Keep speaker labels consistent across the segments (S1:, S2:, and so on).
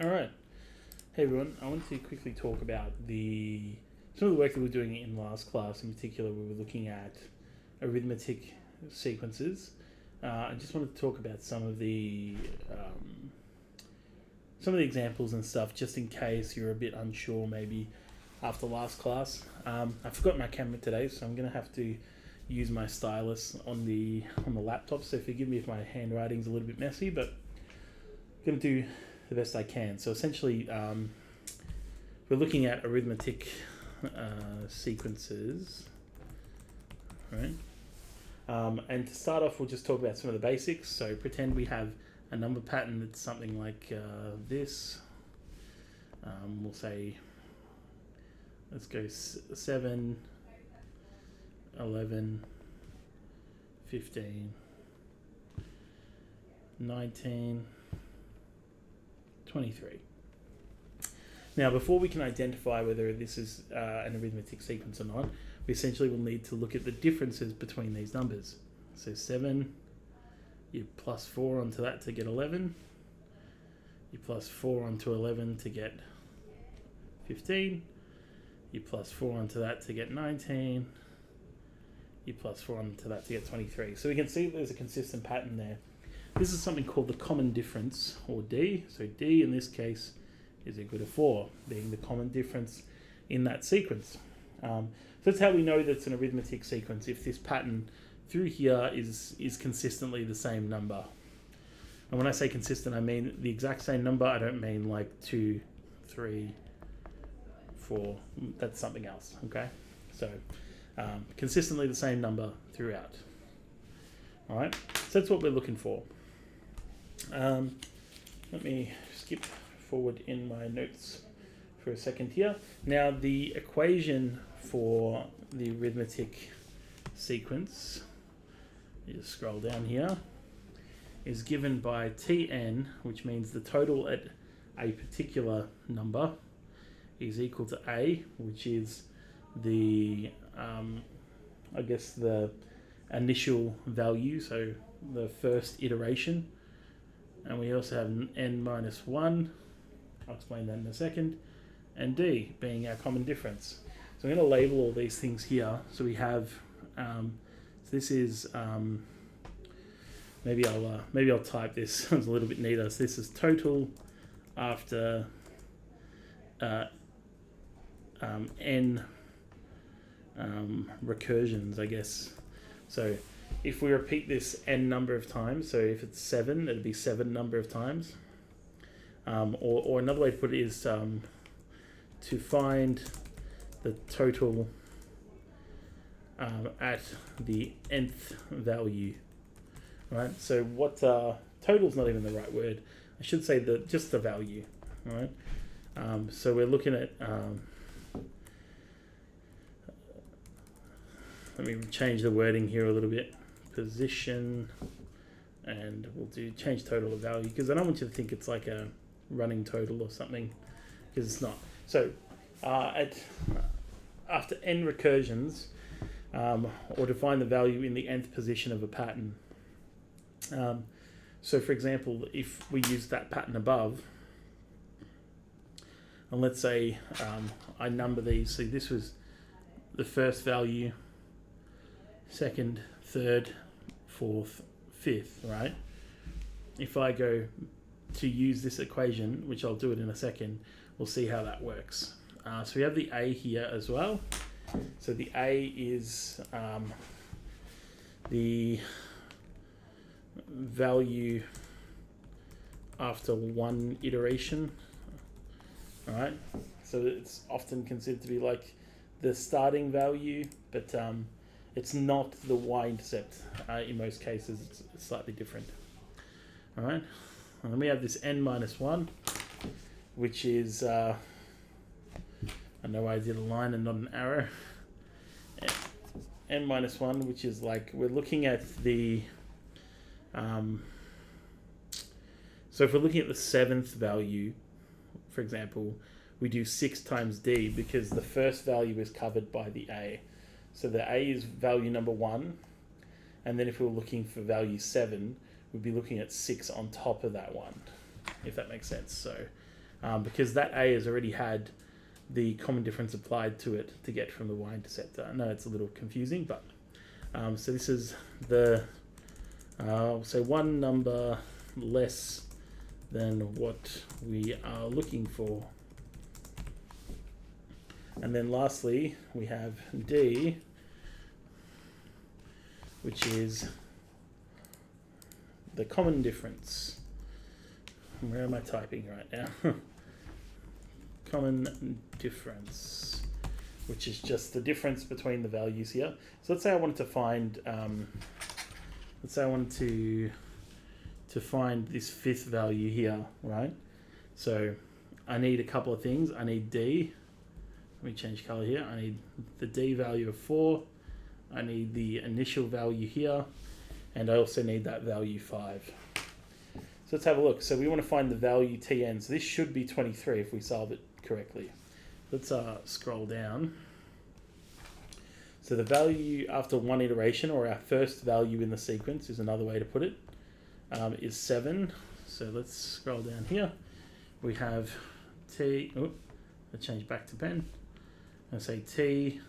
S1: All right. Hey everyone, I want to quickly talk about some of the work that we were doing in last class. In particular, we were looking at arithmetic sequences. I just wanted to talk about some of the examples and stuff, just in case you're a bit unsure, maybe after last class. I forgot my camera today, so I'm going to have to use my stylus on the laptop. So forgive me if my handwriting's a little bit messy, but I'm going to do the best I can. So essentially, we're looking at arithmetic sequences, right? And to start off, we'll just talk about some of the basics. So pretend we have a number pattern that's something like this. We'll say, let's go 7, 11, 15, 19, 23. Now, before we can identify whether this is an arithmetic sequence or not, we essentially will need to look at the differences between these numbers. So 7, you plus 4 onto that to get 11. You plus 4 onto 11 to get 15. You plus 4 onto that to get 19. You plus 4 onto that to get 23. So we can see there's a consistent pattern there. This is something called the common difference, or D. So D in this case is equal to 4, being the common difference in that sequence. So that's how we know that it's an arithmetic sequence, if this pattern through here is consistently the same number. And when I say consistent, I mean the exact same number. I don't mean like 2, 3, 4. That's something else, okay? So consistently the same number throughout. All right, so that's what we're looking for. Let me skip forward in my notes for a second here. Now, the equation for the arithmetic sequence, you just scroll down here, is given by Tn, which means the total at a particular number is equal to A, which is the, the initial value, so the first iteration. And we also have n minus 1, I'll explain that in a second, and D being our common difference. So I'm going to label all these things here. So we have, so this is, maybe I'll type this so it's a little bit neater. So this is total after n recursions, I guess. So if we repeat this n number of times, so if it's 7, it'd be 7 number of times. Or another way to put it is to find the total at the nth value, right? So what total's not even the right word. I should say just the value, right? So we're looking at let me change the wording here a little bit. Position, and we'll do change total of value, because I don't want you to think it's like a running total or something, because it's not. So after n recursions, or to find the value in the nth position of a pattern. So for example, if we use that pattern above, and let's say I number these, so this was the first value, second, third, fourth, fifth, right? If I go to use this equation, which I'll do it in a second, we'll see how that works. So we have the A here as well. So the A is the value after one iteration, all right? So it's often considered to be like the starting value, but it's not the y-intercept. In most cases, it's slightly different. All right, and then we have this n minus 1, which is, I know why I did a line and not an arrow. N minus 1, which is like, we're looking at the, so if we're looking at the 7th value, for example, we do 6 times D, because the first value is covered by the A. So the A is value number 1, and then if we were looking for value 7, we'd be looking at 6 on top of that one, if that makes sense. So because that a has already had the common difference applied to it to get from the y-interceptor. I know it's a little confusing, but so this is the so one number less than what we are looking for. And then lastly, we have D, which is the common difference. Where am I typing right now? Common difference, which is just the difference between the values here. So let's say I wanted to find, let's say I wanted to find this fifth value here, right? So I need a couple of things. I need D. Let me change color here. I need the D value of 4. I need the initial value here, and I also need that value 5. So let's have a look. So we want to find the value Tn. So this should be 23 if we solve it correctly. Let's scroll down. So the value after one iteration, or our first value in the sequence is another way to put it, is 7. So let's scroll down here. We have T, I'll change back to pen. I'll say T5,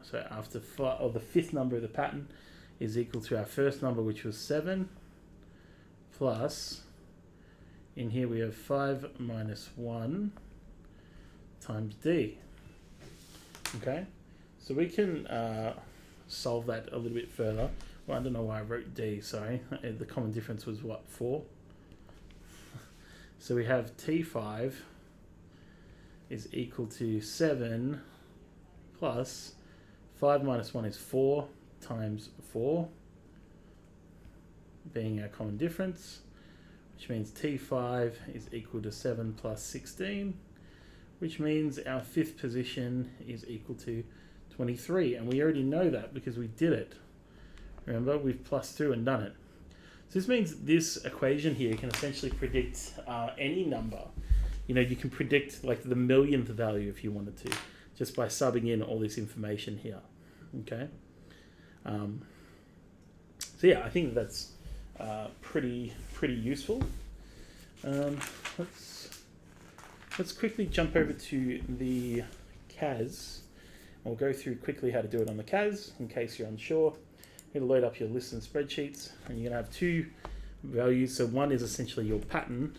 S1: so after 5, or the fifth number of the pattern is equal to our first number, which was 7, plus, in here we have 5 minus 1 times D. Okay, so we can solve that a little bit further. Well, I don't know why I wrote D, sorry. The common difference was what, 4? So we have T5 is equal to 7 plus 5 minus 1 is 4 times 4, being our common difference, which means T5 is equal to 7 plus 16, which means our fifth position is equal to 23. And we already know that because we did it. Remember, we've plus through and done it. So this means this equation here can essentially predict any number. You know, you can predict like the millionth value if you wanted to, just by subbing in all this information here. Okay. So yeah, I think that's pretty useful. Let's quickly jump over to the CAS. We'll go through quickly how to do it on the CAS in case you're unsure. You're going to load up your lists and spreadsheets, and you're going to have two values. So one is essentially your pattern,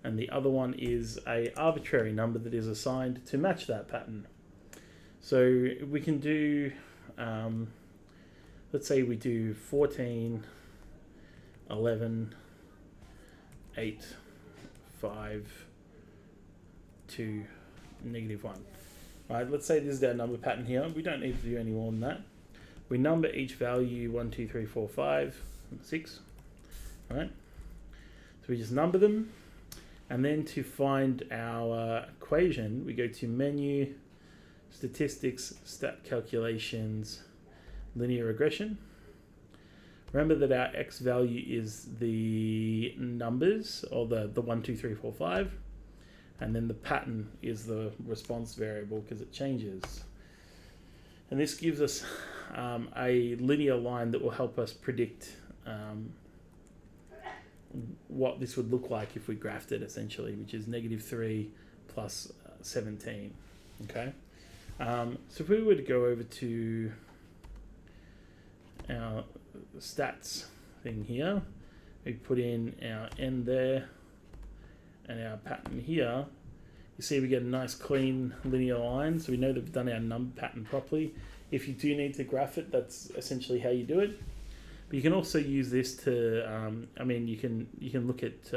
S1: and the other one is a arbitrary number that is assigned to match that pattern. So we can do, let's say we do 14, 11, 8, 5, 2, -1. Right, let's say this is our number pattern here. We don't need to do any more than that. We number each value 1, 2, 3, 4, 5, 6. Right? So we just number them. And then to find our equation, we go to Menu, Statistics, Stat Calculations, Linear Regression. Remember that our x value is the numbers, or the 1, 2, 3, 4, 5. And then the pattern is the response variable because it changes. And this gives us a linear line that will help us predict what this would look like if we graphed it, essentially, which is -3 plus 17. Okay. So if we were to go over to our stats thing here, we put in our n there and our pattern here, you see we get a nice clean linear line, so we know that we've done our number pattern properly. If you do need to graph it, that's essentially how you do it. But you can also use this to, I mean, you can look at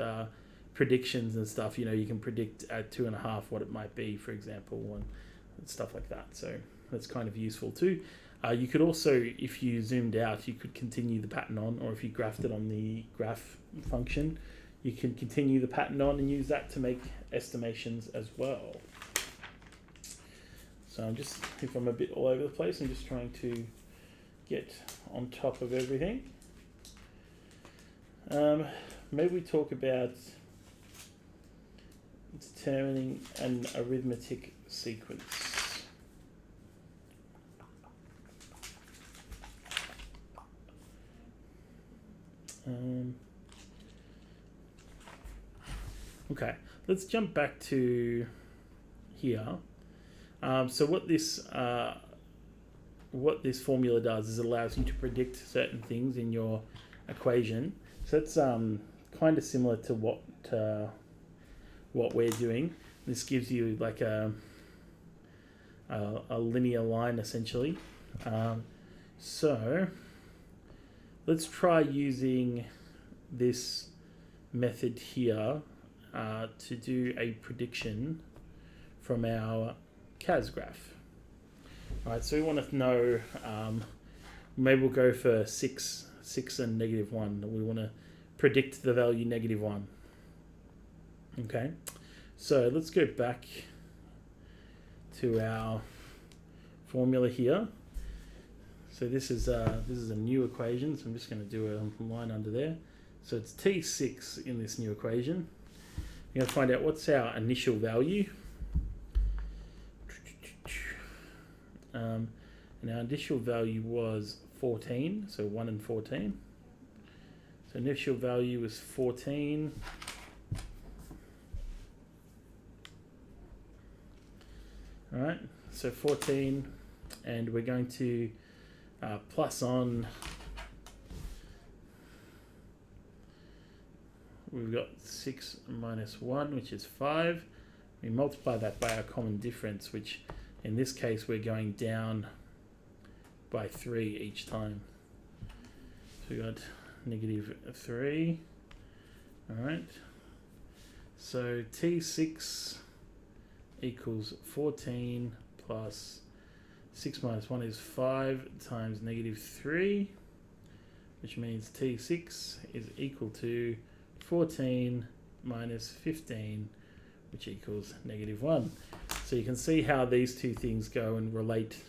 S1: predictions and stuff. You know, you can predict at 2.5 what it might be, for example, and stuff like that. So that's kind of useful too. You could also, if you zoomed out, you could continue the pattern on, or if you graphed it on the graph function, you can continue the pattern on and use that to make estimations as well. So I'm just, if I'm a bit all over the place, I'm just trying to get on top of everything. Maybe we talk about determining an arithmetic sequence. Okay, let's jump back to here. So what this formula does is it allows you to predict certain things in your equation. So that's kind of similar to what we're doing. This gives you like a linear line essentially. So let's try using this method here to do a prediction from our CAS graph. All right, so we want to know, maybe we'll go for 6 and -1. We want to predict the value -1. Okay, so let's go back to our formula here. So this is a new equation, so I'm just going to do a line under there. So it's T6 in this new equation. We're going to find out what's our initial value. And our initial value was 14, so 1 and 14. So initial value was 14. All right, so 14, and we're going to plus on, we've got 6 minus 1, which is 5. We multiply that by our common difference, which in this case we're going down by 3 each time. So we got -3. All right, so T6 equals 14 plus 6 minus 1 is 5 times -3, which means T6 is equal to 14 minus 15, which equals -1. So you can see how these two things go and relate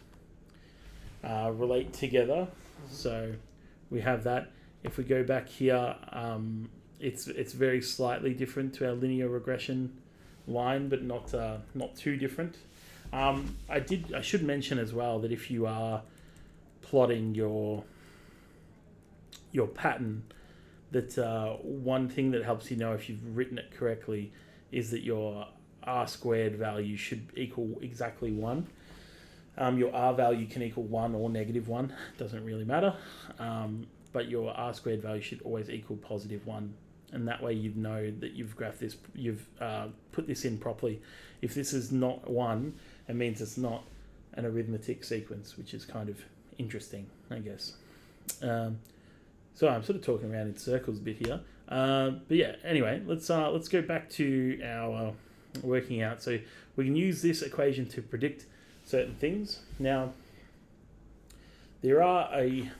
S1: together. So we have that. If we go back here, it's very slightly different to our linear regression line, but not too different. I should mention as well that if you are plotting your pattern, that one thing that helps you know if you've written it correctly is that your R squared value should equal exactly 1. Your R value can equal 1 or -1, doesn't really matter. But your R squared value should always equal +1. And that way you'd know that you've graphed this, you've put this in properly. If this is not 1, it means it's not an arithmetic sequence, which is kind of interesting, I guess. So I'm sort of talking around in circles a bit here. But yeah, anyway, let's go back to our working out. So we can use this equation to predict certain things. Now, there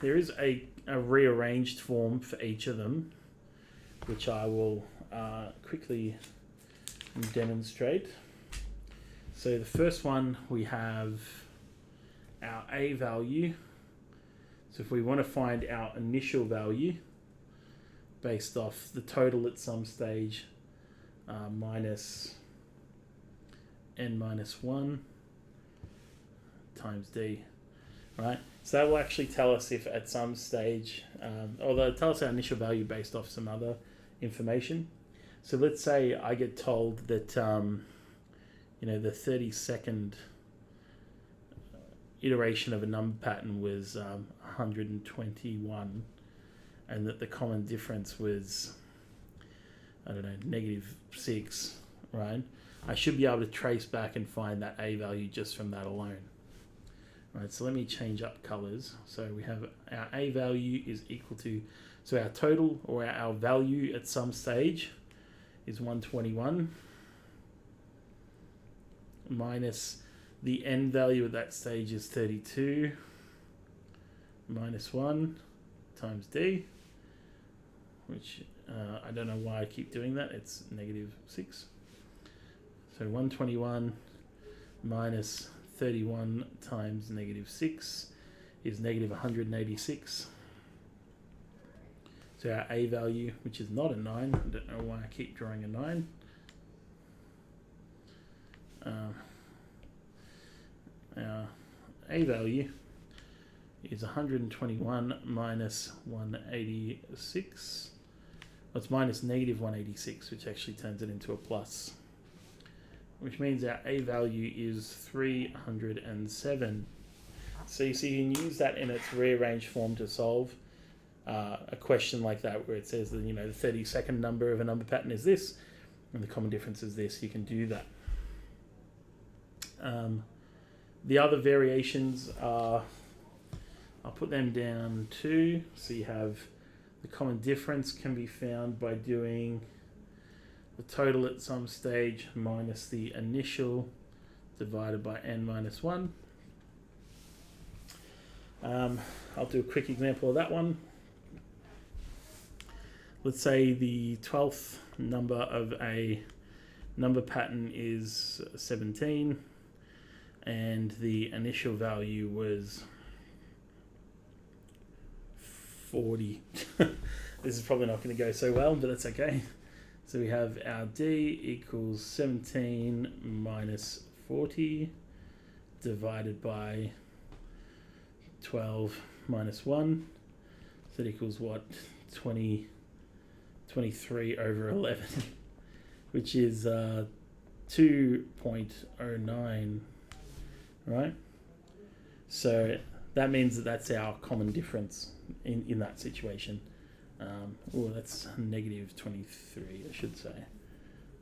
S1: is a rearranged form for each of them, which I will quickly demonstrate. So the first one, we have our A value. So if we want to find our initial value based off the total at some stage minus n minus 1 times d, right? So that will actually tell us if at some stage, or they'll tell us our initial value based off some other information. So let's say I get told that, the 32nd iteration of a number pattern was 121, and that the common difference was, -6, right? I should be able to trace back and find that A value just from that alone. Right, so let me change up colors. So we have our A value is equal to, so our total or our value at some stage is 121 minus the n value at that stage is 32 minus 1 times d, which I don't know why I keep doing that. It's -6. So 121 minus 31 times -6 is -186. So our A value, which is not a 9, I don't know why I keep drawing a 9. Our A value is 121 minus 186, It's minus negative 186, which actually turns it into a plus, which means our A value is 307. So you see, you can use that in its rearranged form to solve a question like that, where it says that, the 32nd number of a number pattern is this, and the common difference is this. You can do that. The other variations are, I'll put them down too. So you have the common difference can be found by doing the total at some stage minus the initial divided by n minus 1. I'll do a quick example of that one. Let's say the 12th number of a number pattern is 17, and the initial value was 40. This is probably not going to go so well, but that's okay. So we have our D equals 17 minus 40 divided by 12 minus 1. So that equals what? 23 over 11, which is 2.09, right? So that means that that's our common difference in that situation. That's negative 23, I should say.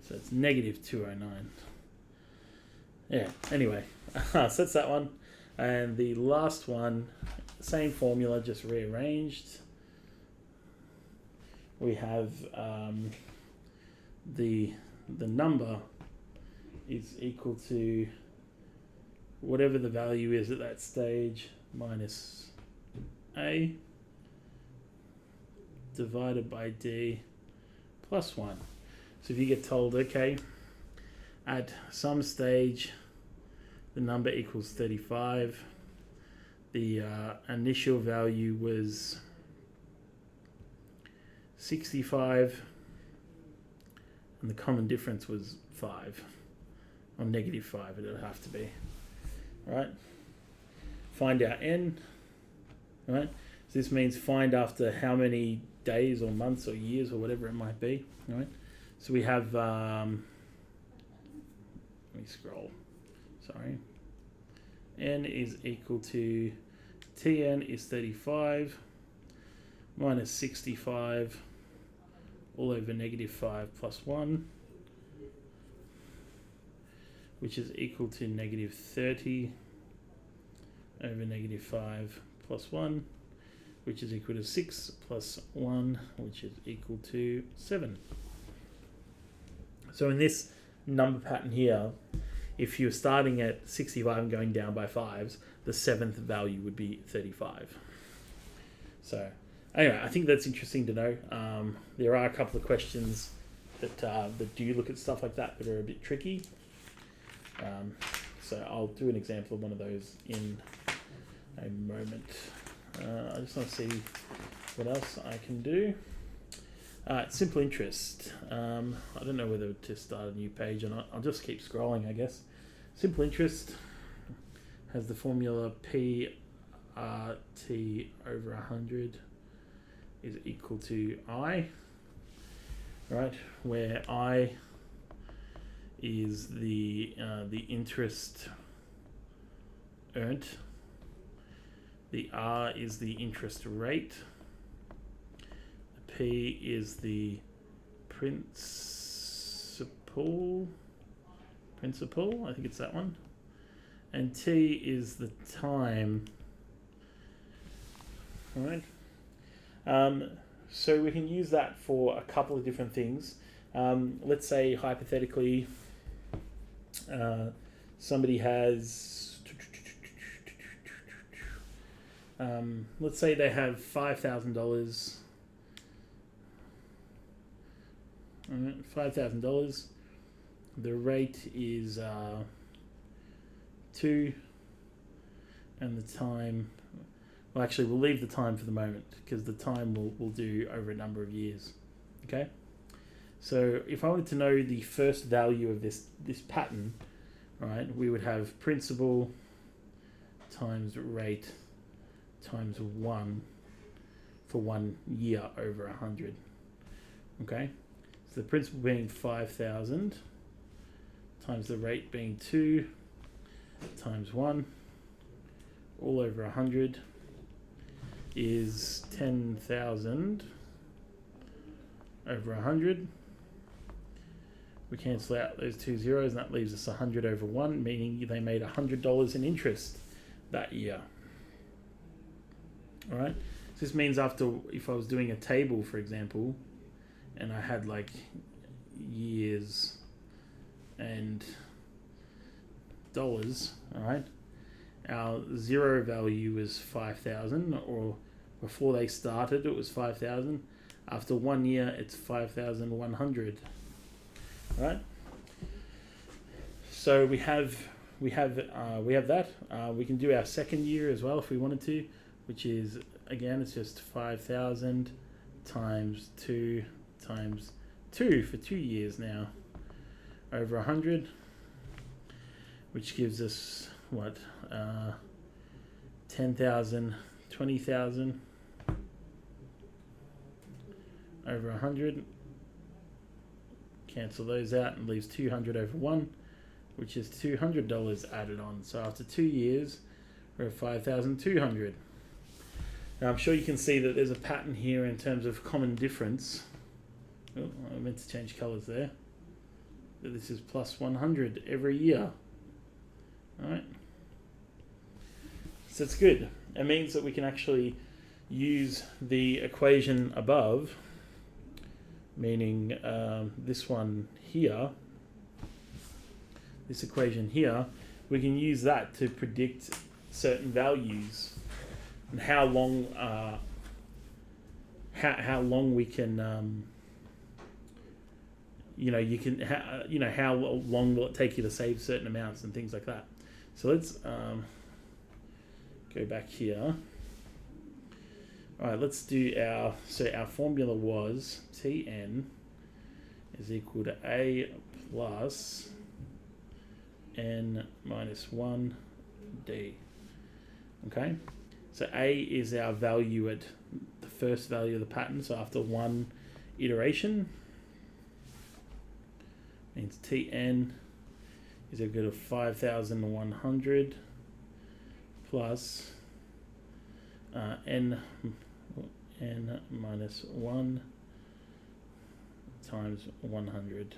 S1: So it's negative 209. Yeah, anyway, so that's that one. And the last one, same formula, just rearranged. We have the number is equal to whatever the value is at that stage minus A divided by D plus 1. So if you get told, okay, at some stage the number equals 35, the initial value was 65, and the common difference was 5, or negative 5, it would have to be. All right, find our n. All right, so this means find after how many days or months or years or whatever it might be. All right, so we have let me scroll, sorry, n is equal to Tn is 35 minus 65 all over negative 5 plus 1, which is equal to negative 30 over negative 5 plus 1, which is equal to 6 plus 1, which is equal to 7. So in this number pattern here, if you're starting at 65 and going down by 5s, the 7th value would be 35. So anyway, I think that's interesting to know. There are a couple of questions that do look at stuff like that are a bit tricky. So I'll do an example of one of those in a moment. I just want to see what else I can do. Simple interest. I don't know whether to start a new page or not. I'll just keep scrolling, I guess. Simple interest has the formula P RT over 100 is equal to I, right? Where I is the interest earned, the R is the interest rate, the P is the principal, I think it's that one, and T is the time. All right. So we can use that for a couple of different things. Let's say hypothetically somebody has, let's say they have $5,000. $5,000. The rate is 2, and the time. Well, actually, we'll leave the time for the moment because the time we'll do over a number of years. Okay. So if I wanted to know the first value of this pattern, right, we would have principal times rate times 1 for 1 year over 100. Okay, so the principal being 5,000 times the rate being 2 times 1 all over 100 is 10,000 over 100. We cancel out those two zeros and that leaves us 100 over 1, meaning they made $100 in interest that year. All right, so this means if I was doing a table, for example, and I had like years and dollars, all right, our zero value was 5,000, or before they started it was 5,000. After 1 year it's 5,100. All right, so we have that. We can do our second year as well if we wanted to, which is, again, it's just 5,000 times 2 times 2 for 2 years now over 100, which gives us what, 10,000, 20,000 over 100. Cancel those out and leaves 200 over 1, which is $200 added on. So after 2 years, we're at 5,200. Now I'm sure you can see that there's a pattern here in terms of common difference. Oh, I meant to change colors there. This is plus 100 every year. All right. So it's good. It means that we can actually use the equation above, meaning this one here, this equation here, we can use that to predict certain values and how long we can how long will it take you to save certain amounts and things like that. So let's go back here. All right, let's do our formula was Tn is equal to A plus N minus 1 D. Okay, so A is our value at the first value of the pattern, so after one iteration, means Tn is equal to 5,100 plus N minus 1 times 100.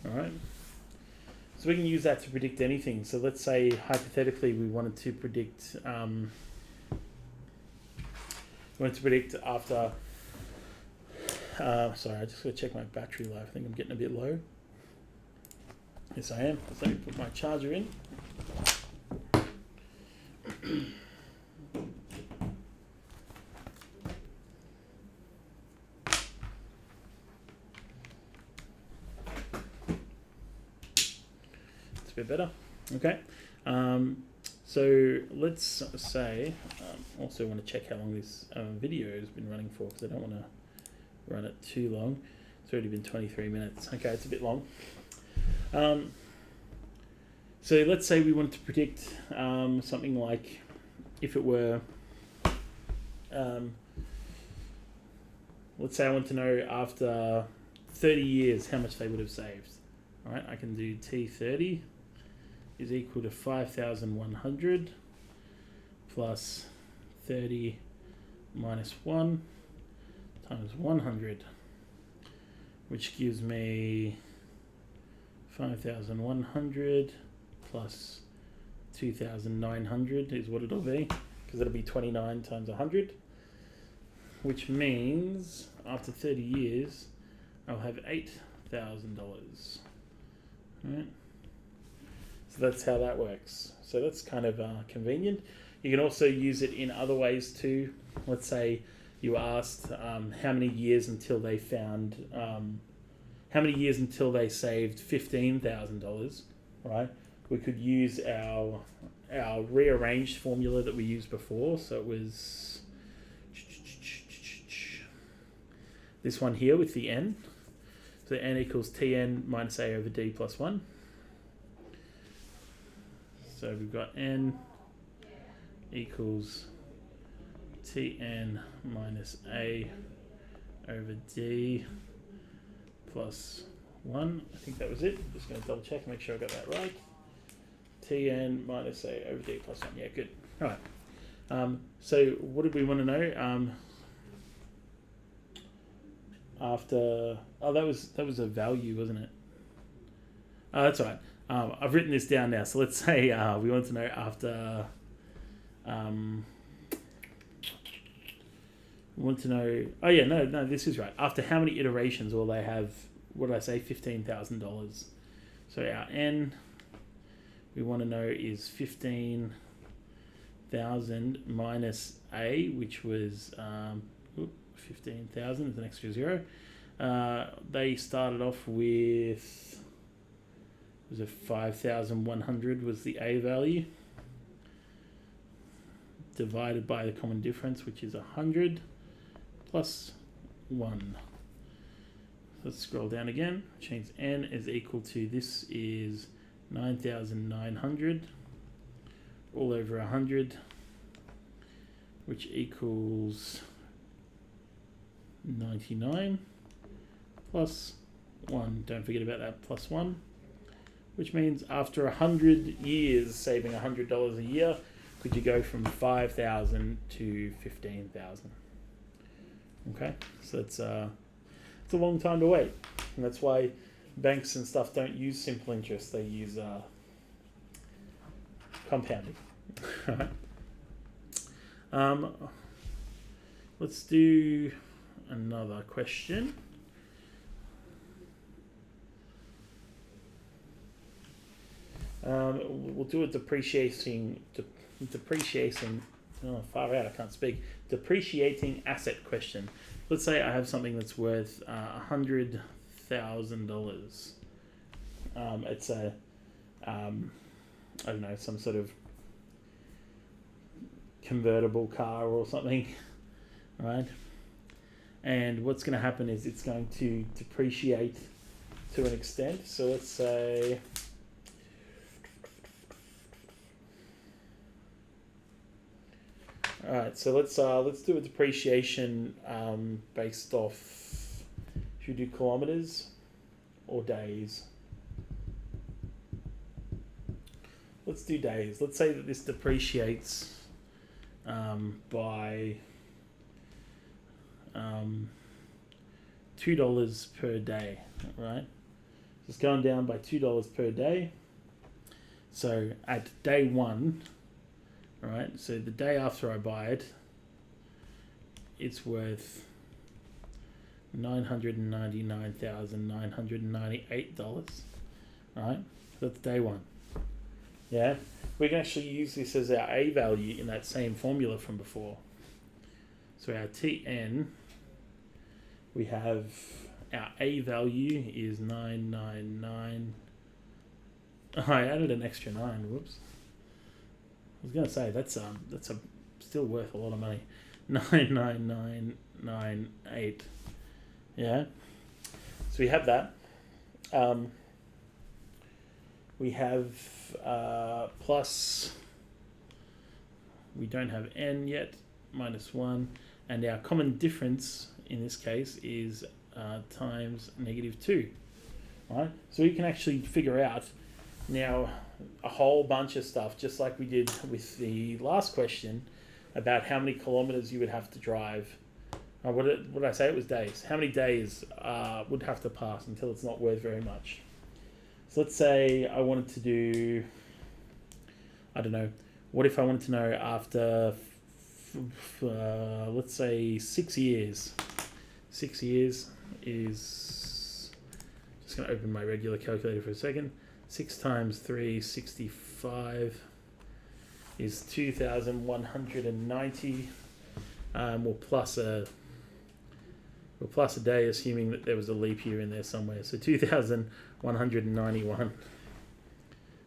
S1: All right. So we can use that to predict anything. So let's say hypothetically we wanted to predict after. Sorry, I just got to check my battery life. I think I'm getting a bit low. Yes, I am. Let me put my charger in. It's a bit better. Okay. So let's say, also want to check how long this video has been running for, because I don't want to run it too long. It's already been 23 minutes. Okay, it's a bit long. So let's say we wanted to predict something like, if it were, let's say I want to know after 30 years how much they would have saved. All right, I can do T30 is equal to 5,100 plus 30 minus 1 times 100, which gives me 5,100 plus 2,900 is what it'll be, because it'll be 29 times 100, which means after 30 years I'll have $8,000. Right? So that's how that works. So that's kind of convenient. You can also use it in other ways too. Let's say you asked how many years until they found, how many years until they saved $15,000, right? We could use our rearranged formula that we used before. So it was this one here with the n. So n equals Tn minus A over D plus 1. So we've got n equals Tn minus A over d plus 1. I think that was it. Just going to double check and make sure I got that right. Tn minus a over d plus 1. Yeah, good. All right. So what did we want to know? After that was a value, wasn't it? Oh, that's all right. I've written this down now. So let's say we want to know after. We want to know. Oh yeah, no, this is right. After how many iterations will they have? What did I say? $15,000. So our n we want to know is 15,000 minus a, which was 15,000 is an extra 0. They started off with, was it 5,100 was the a value, divided by the common difference, which is 100 plus 1. Let's scroll down again, which means n is equal to, this is 9,900 all over 100, which equals 99 plus 1. Don't forget about that, plus 1, which means after 100 years saving $100 a year, could you go from 5,000 to 15,000? Okay, so it's a long time to wait, and that's why banks and stuff don't use simple interest. They use compounding. Let's do another question. We'll do a depreciating. Oh, far out! I can't speak. Depreciating asset question. Let's say I have something that's worth $100,000. It's a I don't know, some sort of convertible car or something, right? And what's going to happen is it's going to depreciate to an extent. So let's say all right, so let's do a depreciation based off, should we do kilometers or days? Let's do days. Let's say that this depreciates by $2 per day, right? So it's going down by $2 per day. So at day 1, right, so the day after I buy it, it's worth $999,998, right? So that's day 1. Yeah, we can actually use this as our A value in that same formula from before. So our Tn, we have our A value is 999. Oh, I added an extra 9. Whoops. I was gonna say that's still worth a lot of money. 99998. Yeah. So we have that. We have plus, we don't have n yet, minus 1, and our common difference in this case is times -2, right? So we can actually figure out now a whole bunch of stuff, just like we did with the last question about how many kilometers you would have to drive. What did I say? It was days. How many days would have to pass until it's not worth very much? So let's say I wanted to do, I don't know, what if I wanted to know after, let's say 6 years. 6 years is, just going to open my regular calculator for a second. 6 times 3, 65 is 2,190. We'll plus a day, assuming that there was a leap year in there somewhere. So 2,191.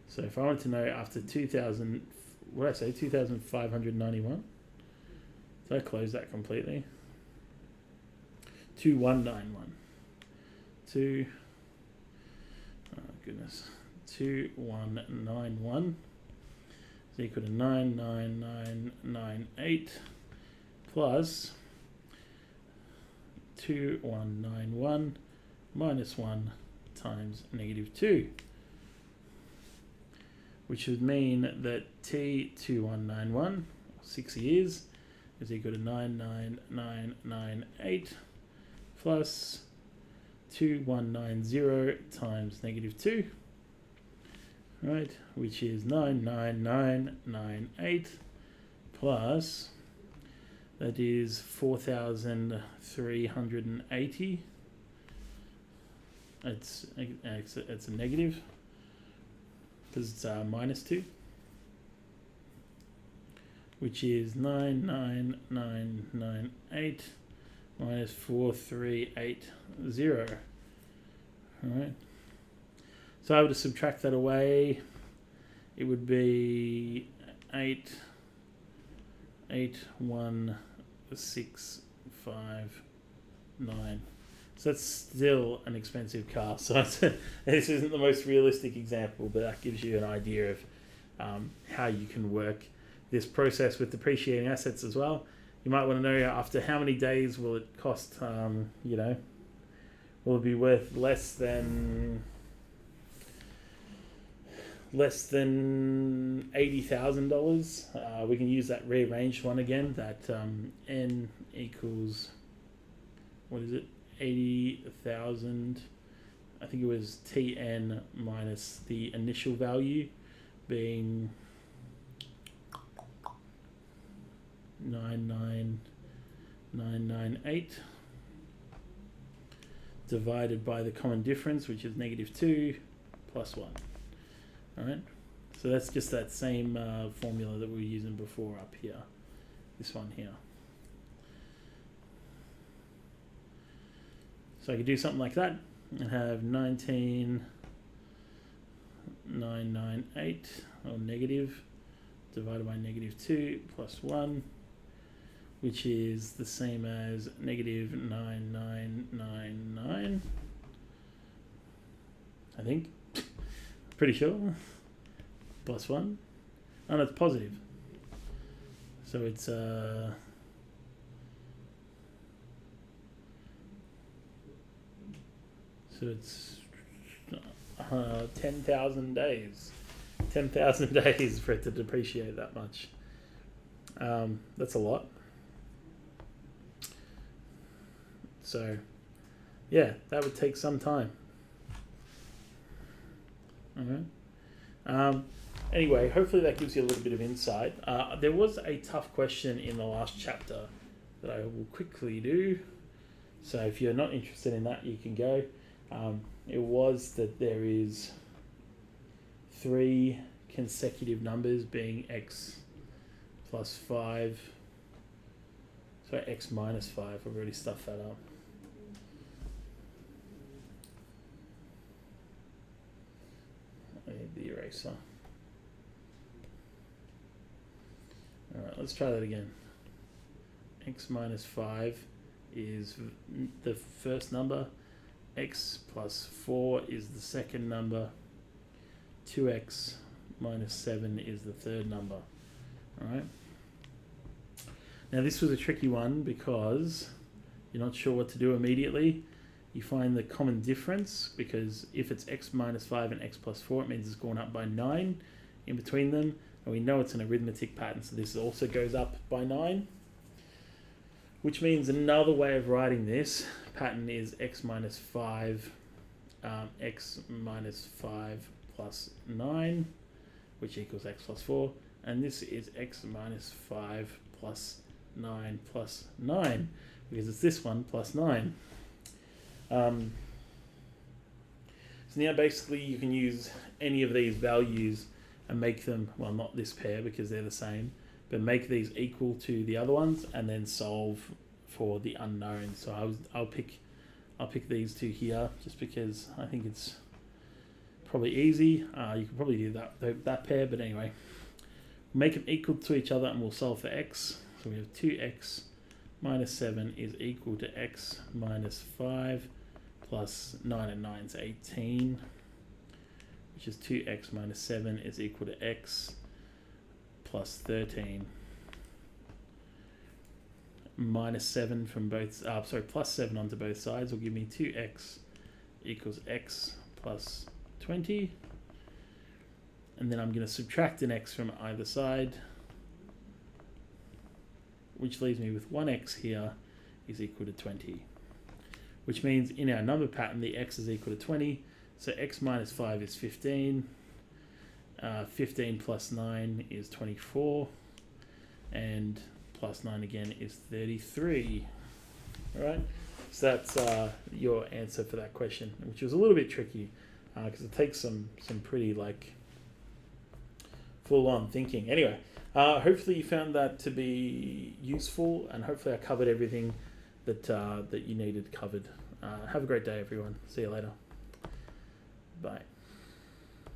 S1: So if I want to know after 2,000, what did I say? 2,591. Did I close that completely? 2191. Oh goodness. 2191 is equal to 99998 plus 2191 minus 1 times negative 2, which would mean that T2191, 6 years, is equal to 99998 plus 2190 times negative 2, right, which is 99998 plus, that is 4,380. It's a negative because it's minus 2, which is 99998 minus 4380. All right. So I were to subtract that away, it would be 81659. So that's still an expensive car. So this isn't the most realistic example, but that gives you an idea of how you can work this process with depreciating assets as well. You might want to know after how many days will it cost, will it be worth less than $80,000. We can use that rearranged one again, that n equals, what is it, 80,000. I think it was Tn minus the initial value being 99998 divided by the common difference, which is negative 2 plus 1. Alright, so that's just that same formula that we were using before up here, this one here. So I could do something like that and have 19998, or negative, divided by negative 2 plus 1, which is the same as negative 9999, I think. Pretty sure. Plus 1. Oh, no, it's positive. So it's so it's 10,000 days. 10,000 days for it to depreciate that much. That's a lot. So, yeah, that would take some time. Alright. Anyway, hopefully that gives you a little bit of insight. There was a tough question in the last chapter that I will quickly do. So if you're not interested in that, you can go. It was that there is 3 consecutive numbers being x plus 5. Sorry, x minus 5. I've already stuffed that up. I need the eraser. Alright, let's try that again. X minus 5 is the first number. X plus 4 is the second number. 2x minus 7 is the third number. Alright. Now this was a tricky one because you're not sure what to do immediately. You find the common difference, because if it's x minus 5 and x plus 4, it means it's gone up by 9 in between them. And we know it's an arithmetic pattern, so this also goes up by 9. Which means another way of writing this pattern is x minus 5 plus 9, which equals x plus 4. And this is x minus 5 plus 9 plus 9, because it's this one plus 9. So now basically you can use any of these values and make them, well, not this pair because they're the same, but make these equal to the other ones and then solve for the unknown. So I'll pick these two here just because I think it's probably easy. You could probably do that pair, but anyway, make them equal to each other and we'll solve for x. So we have 2x minus 7 is equal to x minus 5 plus 9 and 9 is 18, which is 2x minus 7 is equal to x plus 13. minus 7 from both, plus 7 onto both sides will give me 2x equals x plus 20. And then I'm going to subtract an x from either side, which leaves me with 1x here is equal to 20. Which means in our number pattern, the x is equal to 20. So x minus 5 is 15. 15 plus 9 is 24. And plus 9 again is 33. All right. So that's your answer for that question, which was a little bit tricky because it takes some pretty like full-on thinking. Anyway, hopefully you found that to be useful, and hopefully I covered everything that you needed covered. Have a great day, everyone. See you later. Bye.